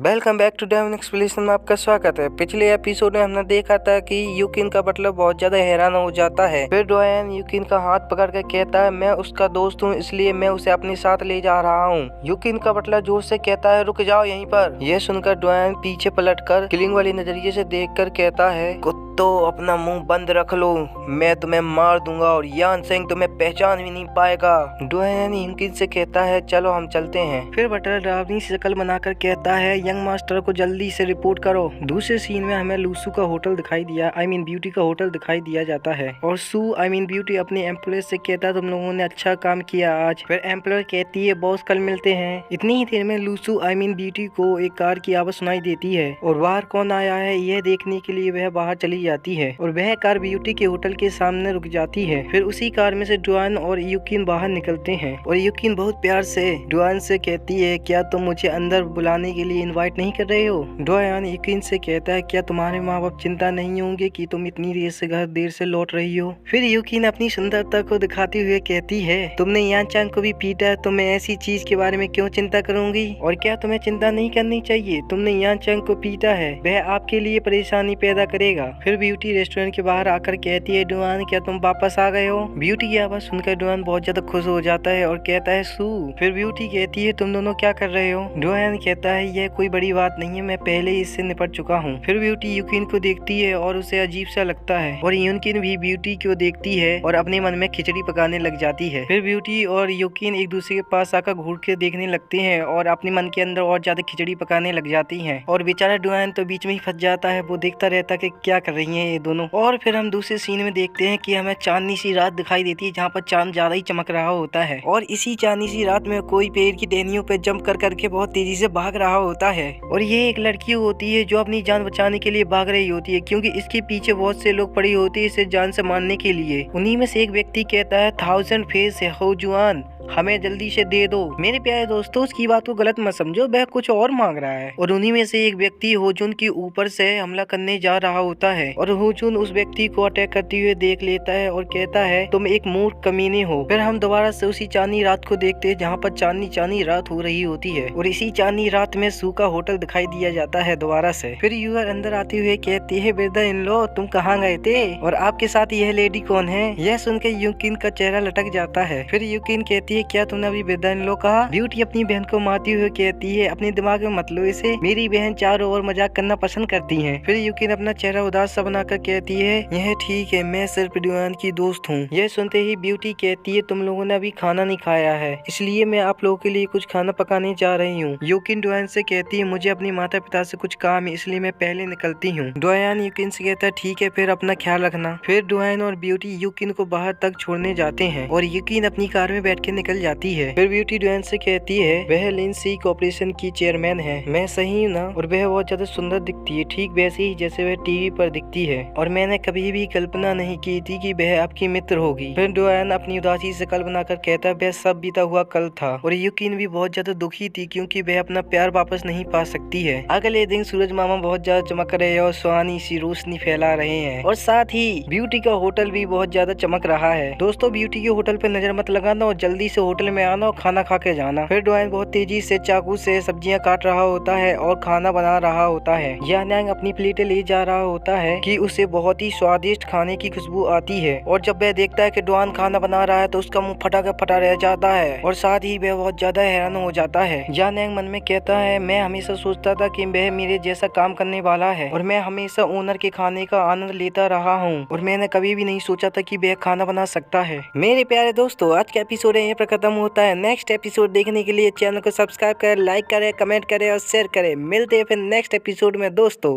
Welcome back to demon explanation में आपका स्वागत है। पिछले एपिसोड में हमने देखा था कि यूकिन का बटलर बहुत ज्यादा हैरान हो जाता है। फिर डोयन यूकिन का हाथ पकड़ कर कहता है मैं उसका दोस्त हूँ, इसलिए मैं उसे अपने साथ ले जा रहा हूँ। यूकिन का बटलर जोर से कहता है रुक जाओ यहीं पर। यह सुनकर डोयन पीछे पलटकर किलिंग वाली नजरिए से देखकर कहता है तो अपना मुंह बंद रख लो, मैं तुम्हें मार दूंगा और यान सेंग तुम्हें पहचान भी नहीं पाएगा। डोयन यूकिन से कहता है चलो हम चलते हैं। फिर बटलर डरावनी शक्ल बनाकर कहता है यंग मास्टर को जल्दी से रिपोर्ट करो। दूसरे सीन में हमें लूसू का होटल दिखाई दिया, ब्यूटी का होटल दिखाई दिया जाता है और सू ब्यूटी अपने एम्प्लॉय से कहता है तुम लोगों ने अच्छा काम किया आज। फिर एम्प्लॉय कहती है बॉस कल मिलते हैं। इतनी ही देर में लूसू ब्यूटी को एक कार की आवाज सुनाई देती है और बाहर कौन आया है यह देखने के लिए वह बाहर चली जाती है और वह कार ब्यूटी के होटल के सामने रुक जाती है। फिर उसी कार में से डोयन और यूकिन बाहर निकलते हैं और यूकिन बहुत प्यार से डोयन से कहती है क्या तुम मुझे अंदर बुलाने के लिए इनवाइट नहीं कर रहे हो। डोयन यूकिन से कहता है क्या तुम्हारे माँ बाप चिंता नहीं होंगे कि तुम इतनी देर से घर देर से लौट रही हो। फिर यूकिन अपनी सुंदरता को दिखाते हुए कहती है तुमने यान चांग को भी पीटा, तो मैं ऐसी चीज के बारे में क्यों चिंता करूंगी और क्या तुम्हें चिंता नहीं करनी चाहिए। तुमने यान चांग को पीटा है, वह आपके लिए परेशानी पैदा करेगा। फिर ब्यूटी रेस्टोरेंट के बाहर आकर कहती है डोयन क्या तुम वापस आ गए हो। ब्यूटी की आवाज सुनकर डोयन बहुत ज्यादा खुश हो जाता है और कहता है सू। फिर ब्यूटी कहती है तुम दोनों क्या कर रहे हो। डोयन कहता है यह कोई बड़ी बात नहीं है, मैं पहले ही इससे निपट चुका हूँ। फिर ब्यूटी यूकिन को देखती है और उसे अजीब सा लगता है और यूकिन भी ब्यूटी को देखती है और अपने मन में खिचड़ी पकाने लग जाती है। फिर ब्यूटी और यूकिन एक दूसरे के पास आकर घूर के देखने लगते हैं और अपने मन के अंदर और ज्यादा खिचड़ी पकाने लग जाती है और बेचारा डोयन तो बीच में ही फंस जाता है। वो देखता रहता है कि क्या कर रही है ये दोनों। और फिर हम दूसरे सीन में देखते हैं कि हमें चांदनी सी रात दिखाई देती है जहाँ पर चांद ज्यादा ही चमक रहा होता है और इसी चांदनी सी रात में कोई पेड़ की टहनियों पे जंप कर करके बहुत तेजी से भाग रहा होता है और ये एक लड़की होती है जो अपनी जान बचाने के लिए भाग रही होती है क्योंकि इसके पीछे बहुत से लोग पड़े होते हैं इसे जान से मारने के लिए। उन्हीं में से एक व्यक्ति कहता है 1000 फेस है हो जुआन, हमें जल्दी से दे दो। मेरे प्यारे दोस्तों उसकी बात को गलत मत समझो, वह कुछ और मांग रहा है और उन्हीं में से एक व्यक्ति होजुन के ऊपर से हमला करने जा रहा होता है और होजुन उस व्यक्ति को अटैक करते हुए देख लेता है और कहता है तुम एक मूर्ख कमीने हो। फिर हम दोबारा से उसी चांदनी रात को देखते हैं जहाँ पर चांदनी रात हो रही होती है और इसी चांदनी रात में सू का होटल दिखाई दिया जाता है दोबारा से। फिर यूर अंदर आते हुए कहती है ब्रदर इन लो तुम कहाँ गए थे और आपके साथ यह लेडी कौन है। यह सुनकर यूकिन का चेहरा लटक जाता है। फिर यूकिन कहती है क्या तुमने अभी ब्रदर इन लो कहा। ब्यूटी अपनी बहन को मारती हुए कहती है अपने दिमाग में मत लो इसे, मेरी बहन चारों ओर मजाक करना पसंद करती है। फिर यूकिन अपना चेहरा उदास सा बनाकर कहती है यह ठीक है, मैं सिर्फ डोयन की दोस्त हूँ। यह सुनते ही ब्यूटी कहती है तुम लोगों ने अभी खाना नहीं खाया है, इसलिए मैं आप लोगों के लिए कुछ खाना पकाने जा रही हूँ। यूकिन डोयन से कहती है मुझे अपने माता पिता से कुछ काम है इसलिए मैं पहले निकलती हूँ। डोयन यूकिन से कहता है ठीक है फिर अपना ख्याल रखना। फिर डोयन और ब्यूटी यूकिन को बाहर तक छोड़ने जाते हैं और यूकिन अपनी कार में बैठ के निकल जाती है। फिर ब्यूटी डोयन से कहती है वह लिंसी कॉर्पोरेशन की चेयरमैन है, मैं सही हूँ ना, और वह बहुत ज्यादा सुंदर दिखती है ठीक वैसे ही जैसे वह टीवी पर दिखती है और मैंने कभी भी कल्पना नहीं की थी कि वह आपकी मित्र होगी। फिर डोयन अपनी उदासी से कल बनाकर कहता है वह सब बीता हुआ कल था और यूकिन भी बहुत ज्यादा दुखी थी क्योंकि वह अपना प्यार वापस नहीं पा सकती है। अगले दिन सूरज मामा बहुत ज्यादा चमक रहे हैं और सुहानी सी रोशनी फैला रहे हैं और साथ ही ब्यूटी का होटल भी बहुत ज्यादा चमक रहा है। दोस्तों ब्यूटी के होटल पे नजर मत लगाना और जल्दी से होटल में आना और खाना खा के जाना। फिर डोयन बहुत तेजी से चाकू से सब्जियां काट रहा होता है और खाना बना रहा होता है। यान अपनी प्लेटें ले जा रहा होता है कि उसे बहुत ही स्वादिष्ट खाने की खुशबू आती है और जब वह देखता है कि डोयन खाना बना रहा है तो उसका मुंह फटा का फटा रह जाता है और साथ ही वह बहुत ज्यादा हैरान हो जाता है। यान मन में कहता है मैं हमेशा सोचता था कि वह मेरे जैसा काम करने वाला है और मैं हमेशा ओनर के खाने का आनंद लेता रहा हूँ और मैंने कभी भी नहीं सोचा था कि वह खाना बना सकता है। मेरे प्यारे दोस्तों आज का एपिसोड यहीं पर खत्म होता है। नेक्स्ट एपिसोड देखने के लिए चैनल को सब्सक्राइब करें, लाइक करें, कमेंट करें और शेयर करें। मिलते हैं फिर नेक्स्ट एपिसोड में दोस्तों।